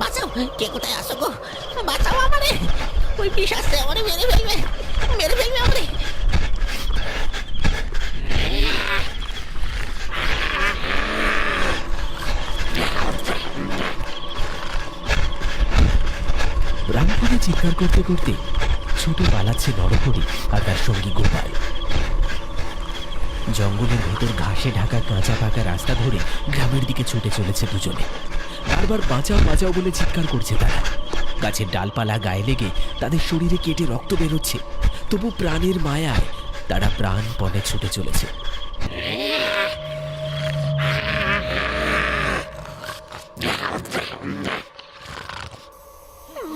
বাঁচাও, কে কোথায় আসো গো? বাঁচাও আমারে, ওই পিশাচে আমারে মেরে ফেলবে, মেরে ফেলবে আমারে। প্রাণপণে চিৎকার করতে করতে ছুটে পালাচ্ছে নরহরি আর তার সঙ্গী গোপাল। জঙ্গলের ভেতর ঘাসে ঢাকা কাঁচা পাকা রাস্তা ধরে গ্রামের দিকে ছুটে চলেছে দুজনে। বারবার বাঁচাও বাঁচাও বলে চিৎকার করছে তারা। গাছের ডালপালা গায়ে লেগে তাদের শরীরে কেটে রক্ত বেরোচ্ছে, তবু প্রাণের মায়ায় তারা প্রাণপণে ছুটে চলেছে।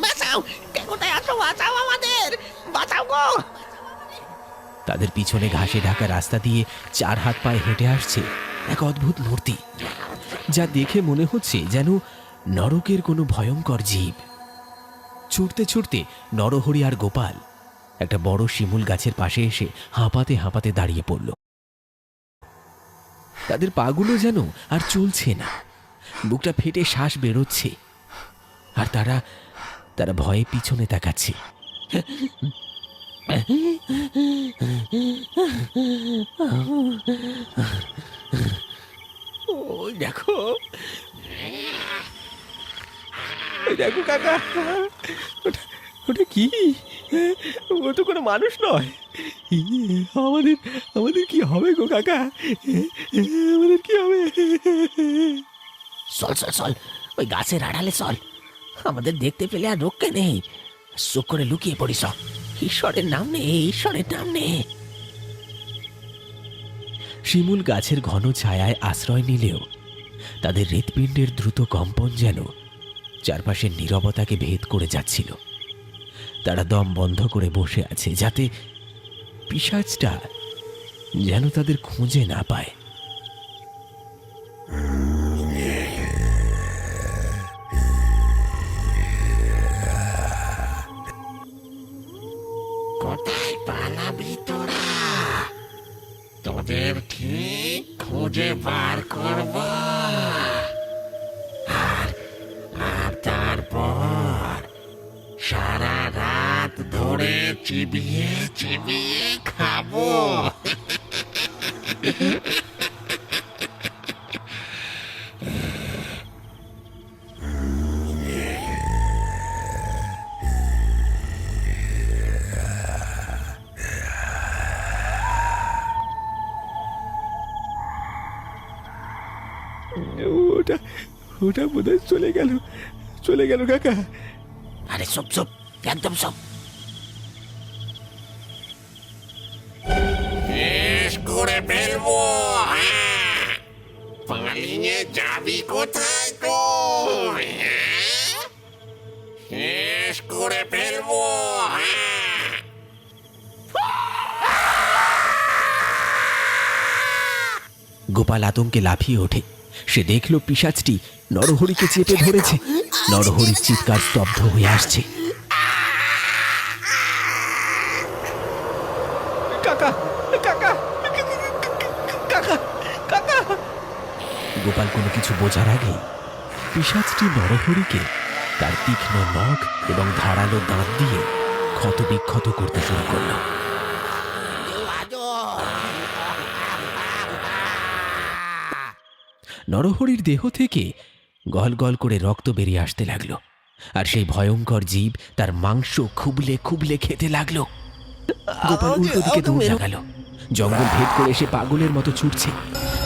বাঁচাও, কে কোথায় আসো? বাঁচাও আমাদের, বাঁচাও গো। তাদের পিছনে ঘাসে ঢাকা রাস্তা দিয়ে 4 হাত পায়ে হেঁটে আসছে এক অদ্ভুত মূর্তি, যা দেখে মনে হচ্ছে যেন নরকের কোনো ভয়ঙ্কর জীব। ছুটতে ছুটতে নরহরি আর গোপাল একটা বড় শিমুল গাছের পাশে এসে হাঁপাতে হাঁপাতে দাঁড়িয়ে পড়ল। তাদের পাগুলো যেন আর চলছে না, বুকটা ফেটে শ্বাস বেরোচ্ছে, আর তারা তারা ভয়ে পিছনে তাকাচ্ছে। ওই দেখো, ওই দেখো কাকা, ওটা ওটা কি? ও তো কোনো মানুষ নয়। আমাদের আমাদের কি হবে গো কাকা? আমাদের কি হবে? চল চল চল, ওই গাছের আড়ালে চল, আমাদের দেখতে পেলে আর রক্ষে নেই। চুপ করে লুকিয়ে পড়িস, ঈশ্বরের নাম নে, ঈশ্বরের নাম নে। শিমুল গাছের ঘন ছায়ায় আশ্রয় নিলেও তাদের হৃৎপিণ্ডের দ্রুত কম্পন যেন চারপাশের নীরবতাকে ভেদ করে যাচ্ছিল। তারা দম বন্ধ করে বসে আছে, যাতে পিশাচটা যেন তাদের খুঁজে না পায়। কোথায় পালাবি তোরা? তোদের ঠিক খুঁজে বার করব, আর তারপর সারা রাত ধরে চিবিয়ে চিবিয়ে খাবো। ওটা ওটা বোধহয় চলে গেল কাকা। আরে চুপ চুপ, একদম চুপ। শেষ করে ফেলবো। পালিয়ে যাবি কোথায় তুই? শেষ করে ফেলবো। গোপাল আতঙ্কে লাফিয়ে ওঠে। সে দেখল পিশাচটি নরহরিকে চেপে ধরেছে। নরহরির চিৎকার স্তব্ধ হয়ে আসছে। কাকা কাকা কাকা কাকা! গোপাল কোনো কিছু বোঝার আগে পিশাচটি নরহরিকে তার তীক্ষ্ণ নখ এবং ধারালো দাঁত দিয়ে ক্ষত বিক্ষত করতে শুরু করল। নরহরির দেহ থেকে গল গল করে রক্ত বেরিয়ে আসতে লাগলো, আর সেই ভয়ঙ্কর জীব তার মাংস খুবলে খুবলে খেতে লাগলো। গোপাল উল্টো দিকে দৌড় লাগালো। জঙ্গল ভেদ করে এসে পাগলের মতো ছুটছে।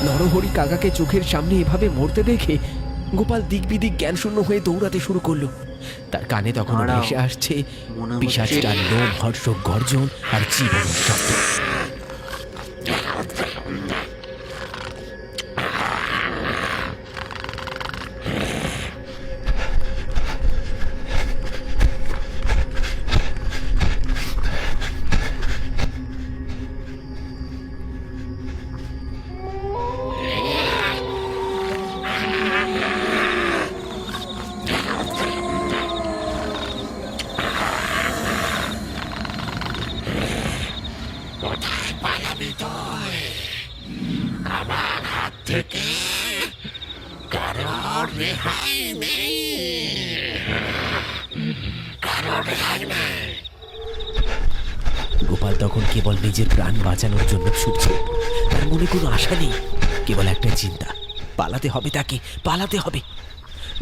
নরহরি কাকাকে চোখের সামনে এভাবে মরতে দেখে গোপাল দিক বিদিক জ্ঞানশূন্য হয়ে দৌড়াতে শুরু করলো। তার কানে তখন ভেসে আসছে পিশাচটার লোমহর্ষক গর্জন আর জীবনের শব্দ। কোথায় গোপাল তখন কেবল নিজের প্রাণ বাঁচানোর জন্য ছুটছে। তার মনে কোনো আশা নেই, কেবল একটা চিন্তা, পালাতে হবে তাকে, পালাতে হবে।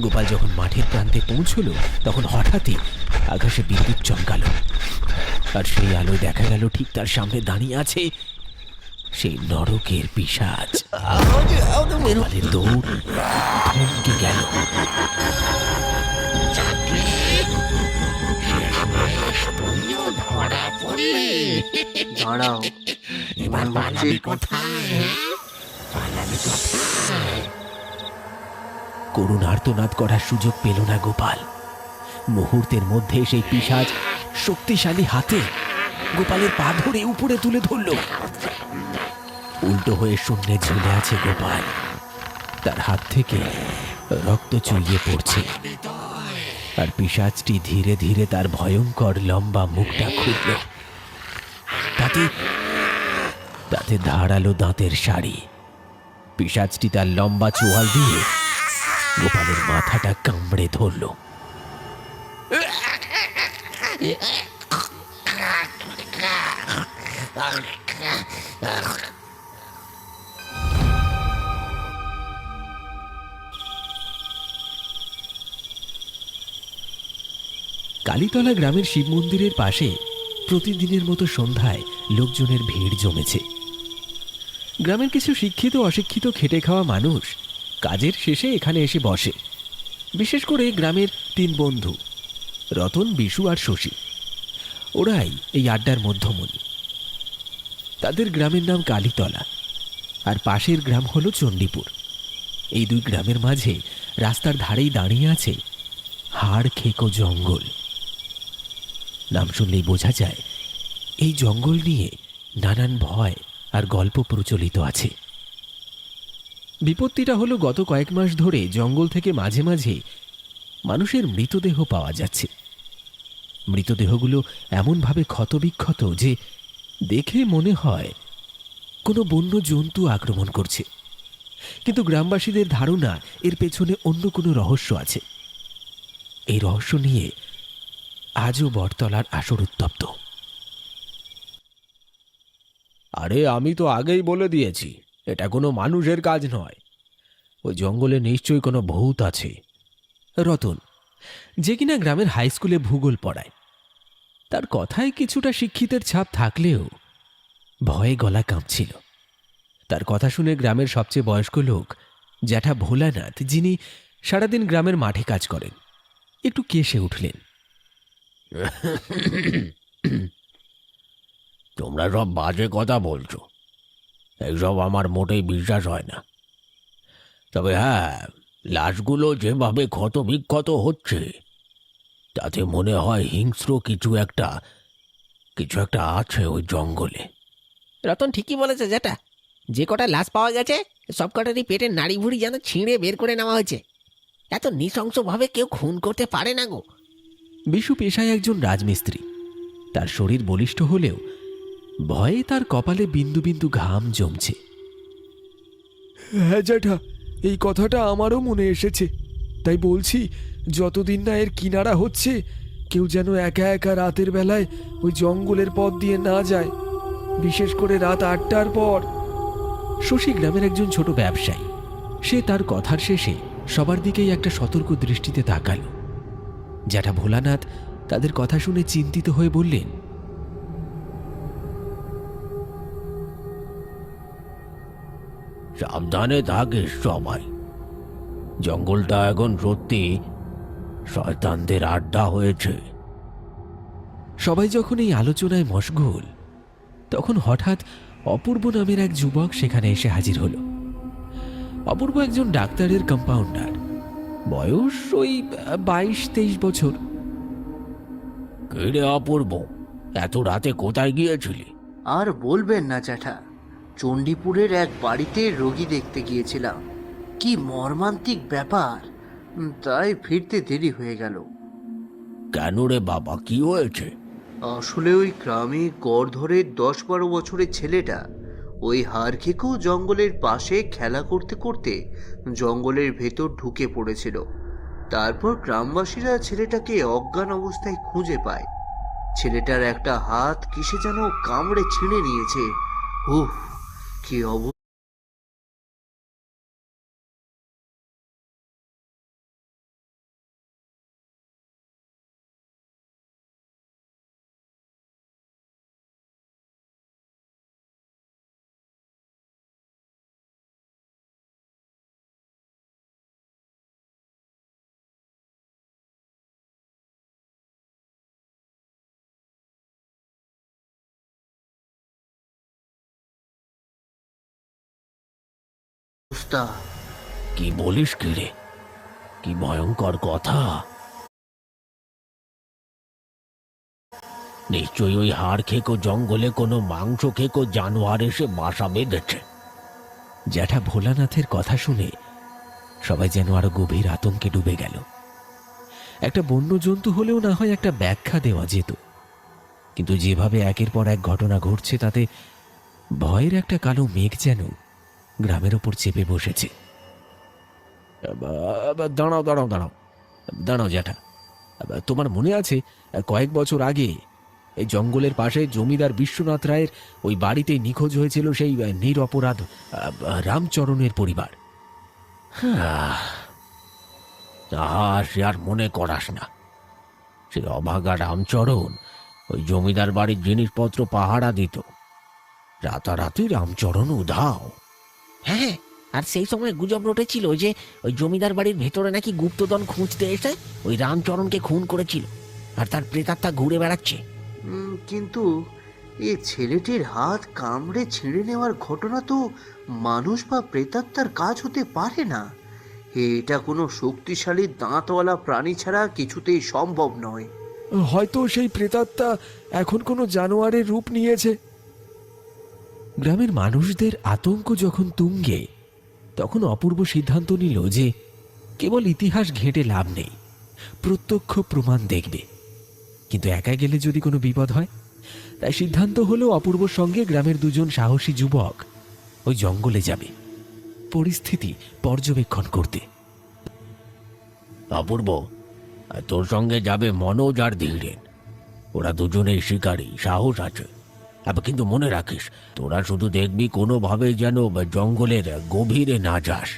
গোপাল যখন মাঠের প্রান্তে পৌঁছলো তখন হঠাৎই আকাশে বিদ্যুৎ চমকালো, আর সেই আলোয় দেখা গেল ঠিক তার সামনে দাঁড়িয়ে আছে সেই নরকের পিশাচ। গোপালের দৌড় থমকে গেল। দাঁড়াও, এবার পালাবি কোথায়? করুণ আর্তনাদ করার সুযোগ পেল না গোপাল। মুহূর্তের মধ্যে সেই পিশাচ শক্তিশালী হাতে গোপালের পা ধরে উপরে তুলে ধরল। উল্টো হয়ে শূন্যে ঝুলে আছে গোপাল, তার হাত থেকে রক্ত চুইয়ে পড়ছে, আর পিশাচটি ধীরে ধীরে তার ভয়ঙ্কর লম্বা মুখটা খুলল। তাতে তাতে ধারালো দাঁতের শাড়ি। পিশাচটি তার লম্বা চোয়াল দিয়ে গোপালের মাথাটা কামড়ে ধরল। কালীতলা গ্রামের শিব মন্দিরের পাশে প্রতিদিনের মতো সন্ধ্যায় লোকজনের ভিড় জমেছে। গ্রামের কিছু শিক্ষিত অশিক্ষিত খেটে খাওয়া মানুষ কাজের শেষে এখানে এসে বসে। বিশেষ করে গ্রামের 3 বন্ধু, রতন, বিশু আর শশী। ওরাই এই আড্ডার মধ্যমণি। তাদের গ্রামের নাম কালীতলা, আর পাশের গ্রাম হলো চণ্ডীপুর। এই 2 গ্রামের মাঝে রাস্তার ধারেই দাঁড়িয়ে আছে হাড় খেকো জঙ্গল। নাম শুনলেই বোঝা যায় এই জঙ্গল নিয়ে নানান ভয় আর গল্প প্রচলিত আছে। বিপত্তিটা হলো গত কয়েক মাস ধরে জঙ্গল থেকে মাঝে মাঝে মানুষের মৃতদেহ পাওয়া যাচ্ছে। মৃতদেহগুলো এমনভাবে ক্ষতবিক্ষত যে দেখে মনে হয় কোনো বন্য জন্তু আক্রমণ করছে, কিন্তু গ্রামবাসীদের ধারণা এর পেছনে অন্য কোনো রহস্য আছে। এই রহস্য নিয়ে আজও বটতলার আসর উত্তপ্ত। আরে আমি তো আগেই বলে দিয়েছি, এটা কোনো মানুষের কাজ নয়। ওই জঙ্গলে নিশ্চয়ই কোনো ভূত আছে। রতন, যে কিনা গ্রামের হাই স্কুলে ভূগোল পড়ায়, তার কথায় কিছুটা শিক্ষিতের ছাপ থাকলেও ভয়ে গলা কাঁপছিল। তার কথা শুনে গ্রামের সবচেয়ে বয়স্ক লোক জ্যাঠা ভোলানাথ, যিনি সারাদিন গ্রামের মাঠে কাজ করেন, একটু কেসে উঠলেন। তোমরা সব বাজে কথা বলছো, এইসব আমার মোটেই বিশ্বাস হয় না। তবে হ্যাঁ, লাশগুলো যেভাবে ক্ষতবিক্ষত হচ্ছে তাতে মনে হয় হিংস্র কিছু একটা আছে ওই জঙ্গলে। রতন ঠিকই বলেছে জ্যাঠা, যে কটা লাশ পাওয়া গেছে সব কটারই পেটের নাড়ি ভুড়ি যেন ছিঁড়ে বের করে নেওয়া হয়েছে। এত নৃশংসভাবে কেউ খুন করতে পারে না গো। বিশু পেশায় একজন রাজমিস্ত্রি। তার শরীর বলিষ্ঠ হলেও ভয়ে তার কপালে বিন্দু বিন্দু ঘাম জমছে। হ্যাঁ জ্যাঠা, এই কথাটা আমারও মনে এসেছে। তাই বলছি, যতদিন না এর কিনারা হচ্ছে, কেউ যেন একা একা রাতের বেলায় ওই জঙ্গলের পথ দিয়ে না যায়, বিশেষ করে রাত 8টার পর। শশী গ্রামের একজন ছোট ব্যবসায়ী। সে তার কথার শেষে সবার দিকেই একটা সতর্ক দৃষ্টিতে তাকাল। জ্যাঠা ভোলানাথ তাদের কথা শুনে চিন্তিত হয়ে বললেন, সাবধানে থাকিস সবাই। জঙ্গলটা এখন সত্যি শয়তানদের আড্ডা হয়েছে। সবাই যখন এই আলোচনায় মশগুল, তখন হঠাৎ অপূর্ব নামের এক যুবক সেখানে এসে হাজির হল। অপূর্ব একজন ডাক্তারের কম্পাউন্ডার, বয়স ওই 22-23 বছর। রে অপূর্ব, এত রাতে কোথায় গিয়েছিলি? আর বলবেন না জ্যাঠা, চণ্ডীপুরের এক বাড়িতে রোগী দেখতে গিয়েছিলাম। কি মর্মান্তিক ব্যাপার, তাই ফিরতে দেরি হয়ে গেল। কেন রে বাবা, কি হয়েছে? আসলে ওই গ্রামে গড় ধরে 10-12 বছরের ছেলেটা ওই হাড়খেকো জঙ্গলের পাশে খেলা করতে করতে জঙ্গলের ভেতর ঢুকে পড়েছিল। তারপর গ্রামবাসীরা ছেলেটাকে অজ্ঞান অবস্থায় খুঁজে পায়। ছেলেটার একটা হাত কিসে যেন কামড়ে ছিঁড়ে নিয়েছে। উফ, কি অবস্থা! কি বলিস কি রে? কি ভয়ঙ্কর কথা! নিশ্চয়ই ওই হাড় খেকো জঙ্গলে কোনো মাংস খেকো জানোয়ার এসে বাসা বেঁধেছে। জ্যাঠা ভোলানাথের কথা শুনে সবাই যেন আরো গভীর আতঙ্কে ডুবে গেল। একটা বন্য জন্তু হলেও না হয় একটা ব্যাখ্যা দেওয়া যেত, কিন্তু যেভাবে একের পর এক ঘটনা ঘটছে তাতে ভয়ের একটা কালো মেঘ যেন গ্রামের ওপর চেপে বসেছে। দাঁড়াও দাঁড়াও দাঁড়াও দাঁড়াও জ্যাঠা, তোমার মনে আছে কয়েক বছর আগে এই জঙ্গলের পাশে জমিদার বিশ্বনাথ রায়ের ওই বাড়িতে নিখোঁজ হয়েছিল সেই নিরপরাধ রামচরণের পরিবার? সে আর মনে করাস না। সে অভাগা রামচরণ ওই জমিদার বাড়ির জিনিসপত্র পাহারা দিত। রাতারাতি রামচরণ উধাও। হ্যাঁ, আর সেই সময় গুজব রটেছিল যে ওই জমিদার বাড়ির ভেতরে নাকি গুপ্তধন খুঁজতে এসে ওই রামচরণকে খুন করেছিল, আর তার প্রেতাত্মা ঘুরে বেড়াচ্ছে। কিন্তু এই ছেলেটির হাত কামড়ে ছিঁড়ে নেওয়ার ঘটনা তো মানুষ বা প্রেতাত্মার কাজ হতে পারে না। এটা কোনো শক্তিশালী দাঁতওয়ালা প্রাণী ছাড়া কিছুতেই সম্ভব নয়। হয়তো সেই প্রেতাত্মা এখন কোনো জানোয়ারের রূপ নিয়েছে। গ্রামের মানুষদের আতঙ্ক যখন তুঙ্গে, তখন অপূর্ব সিদ্ধান্ত নিল যে কেবল ইতিহাস ঘেঁটে লাভ নেই, প্রত্যক্ষ প্রমাণ দেখবে। কিন্তু একা গেলে যদি কোনো বিপদ হয়, তাই সিদ্ধান্ত হলো অপূর্বর সঙ্গে গ্রামের দুজন সাহসী যুবক ওই জঙ্গলে যাবে পরিস্থিতি পর্যবেক্ষণ করতে। অপূর্ব, তোর সঙ্গে যাবে মনোজ আর ধীরেন। ওরা দুজনেই শিকারী, সাহস আছে। কিন্তু মনে রাখিস, তোরা শুধু দেখবি কোনোভাবে যেন জঙ্গলের গভীরে না যাস।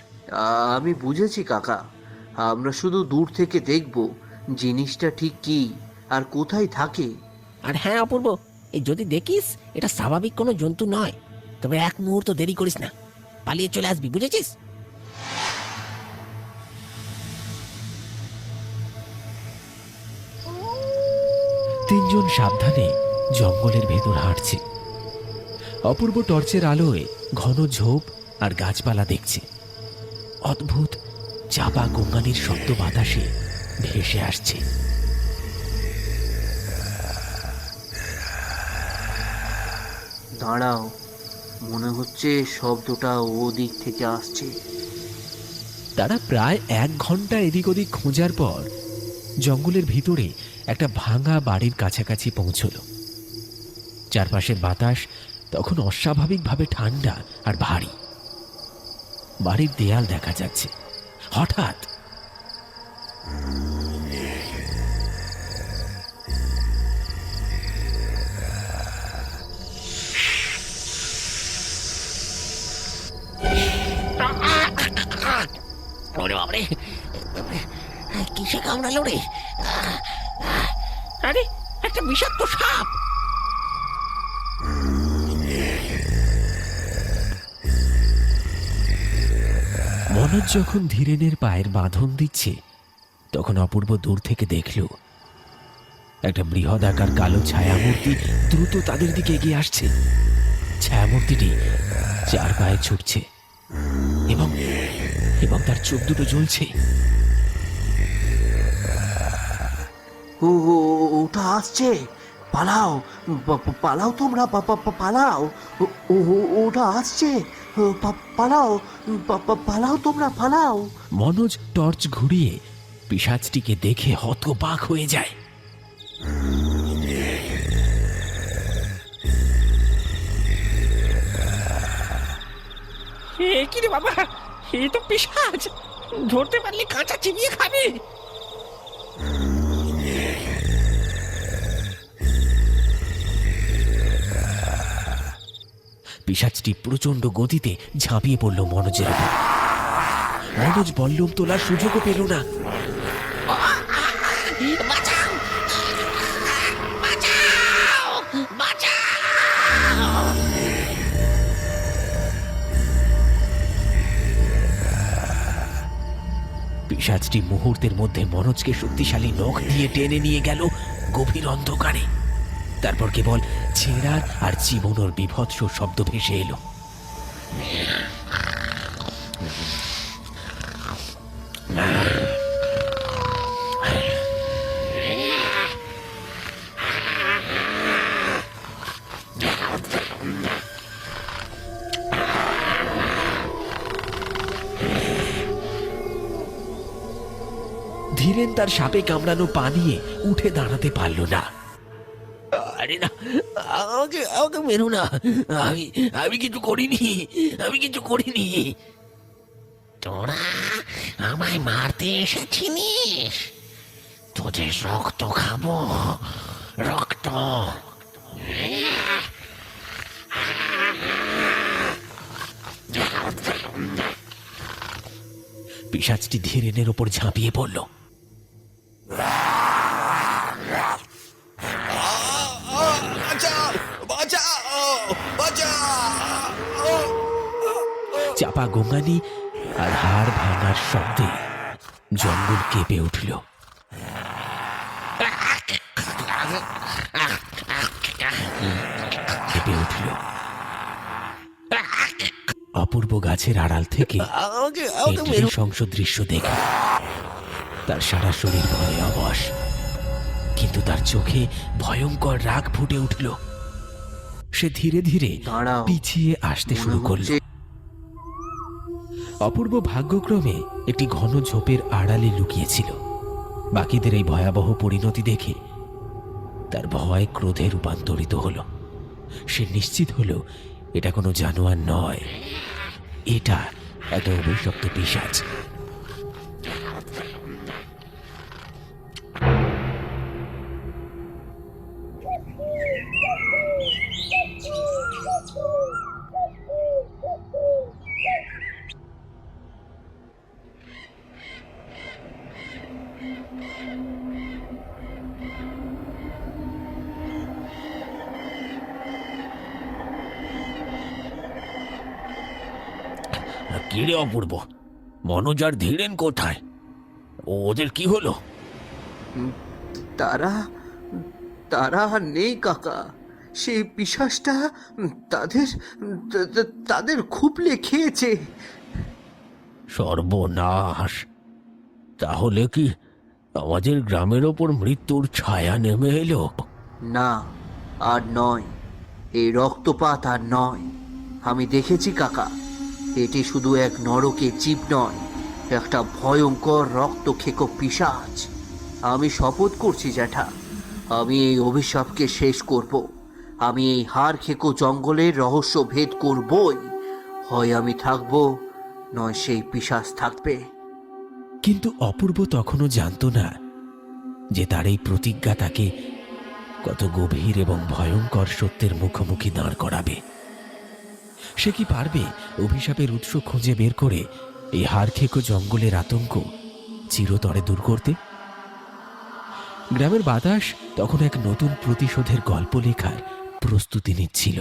আমি বুঝেছি কাকা, আমরা শুধু দূর থেকে দেখব জিনিসটা ঠিক কি আর কোথায় থাকে। আর হ্যাঁ অপূর্ব, এই যদি দেখিস এটা স্বাভাবিক কোনো জন্তু নয়, তবে এক মুহূর্ত দেরি করিস না, পালিয়ে চলে আসবি, বুঝেছিস? তিনজন সাবধানে জঙ্গলের ভেতর হাঁটছে। অপূর্ব টর্চের আলোয় ঘন ঝোপ আর গাছপালা দেখছে। অদ্ভুত চাপা গোঙানির শব্দ বাতাসে ভেসে আসছে। দাঁড়াও, মনে হচ্ছে শব্দটা ওদিক থেকে আসছে। তারা প্রায় 1 ঘন্টা এদিক ওদিক খোঁজার পর জঙ্গলের ভিতরে একটা ভাঙা বাড়ির কাছাকাছি পৌঁছল। চারপাশের বাতাস তখন অস্বাভাবিকভাবে ঠান্ডা আর ভারী। বাড়ির দেয়াল দেখা যাচ্ছে। হঠাৎ ওরে বাবারে, কিসে কামড়ালো রে? আরে একটা বিষাক্ত সাপ! মনোজ যখন ধীরেনের পায়ের বাঁধন দিচ্ছে, তখন অপূর্ব দূর থেকে দেখল একটা বৃহদাকার কালো ছায়ামূর্তি দ্রুত তাদের দিকে এগিয়ে আসছে। ছায়ামূর্তিটি 4 পায়ে ছুটছে এবং এবং তার চোখ দুটো জ্বলছে। ওটা আসছে, পালাও, পালাও তোমরা, পালাও, ওটা আসছে, পালাও, পালাও তোমরা, পালাও। মনোজ টর্চ ঘুরিয়ে পিশাচটিকে দেখে হতবাক হয়ে যায়। কি রে বাবা, এ তো পিশাচ! ধরতে পারলে কাঁচা চিবিয়ে খাবে। পিশাচটি প্রচণ্ড গতিতে ঝাঁপিয়ে পড়ল মনোজের উপর। মনোজ বল্লম তোলার সুযোগও পেল না। পিশাচটি মুহূর্তের মধ্যে মনোজকে শক্তিশালী নখ দিয়ে টেনে নিয়ে গেল গভীর অন্ধকারে। তারপর কেবল ছেঁড়া আর চিবনোর বিভৎস শব্দ ভেসে এলো। ধীরেন তার সাপে কামড়ানো পা নিয়ে উঠে দাঁড়াতে পারল না। আরে না, আমাকে আমাকে মেরো না, আমি আমি কিছু করিনি, আমি কিছু করিনি। তোরা আমায় মারতে এসেছিলিস, তোদের রক্ত খাবো, রক্ত। পিশাচটি ধীরেনের ওপর ঝাঁপিয়ে পড়ল। চাপা গোঙানি আর হাড় ভাঙার শব্দে জঙ্গল কেঁপে উঠল। কেঁপে উঠল। অপূর্ব গাছের আড়াল থেকে এই নৃশংস দৃশ্য দেখে তার সারা শরীর ভয়ে অবশ, কিন্তু তার চোখে ভয়ঙ্কর রাগ ফুটে উঠল। সে ধীরে ধীরে দাঁড়াও, পিছিয়ে আসতে শুরু করল। অপূর্ব ভাগ্যক্রমে একটি ঘন ঝোপের আড়ালে লুকিয়েছিল। বাকিদের এই ভয়াবহ পরিণতি দেখে তার ভয় ক্রোধে রূপান্তরিত হল। সে নিশ্চিত হল এটা কোনো জানোয়ার নয়, এটা এক অভিশপ্ত পিশাচ। কিরে অপূর্ব, মনোজ আর ধীরেন কোথায়? ওদের কি হলো? তারা তারা আর নেই কাকা। সেই পিশাচটা তাদের তাদের খুবলে খেয়েছে। সর্বনাশ! তাহলে কি আমাদের গ্রামের ওপর মৃত্যুর ছায়া নেমে এলো? না, আর নয়, এই রক্তপাত আর নয়। আমি দেখেছি কাকা, এটি শুধু এক নরকের জীব নয়, একটা ভয়ঙ্কর রক্তখেকো পিশাচ। আমি শপথ করছি জ্যাঠা, আমি এই অভিশাপকে শেষ করব। আমি এই হাড় খেকো জঙ্গলের রহস্য ভেদ করবই। হয় আমি থাকবো, নয় সেই পিশাচ থাকবে। কিন্তু অপূর্ব তখনও জানত না যে তার এই প্রতিজ্ঞা তাকে কত গভীর এবং ভয়ঙ্কর সত্যের মুখোমুখি দাঁড় করাবে। সে কি পারবে অভিশাপের উৎস খুঁজে বের করে এই হাড়খেকো জঙ্গলের আতঙ্ক চিরতরে দূর করতে? গ্রামের বাতাস তখন এক নতুন প্রতিশোধের গল্প লেখার প্রস্তুতি নিচ্ছিল।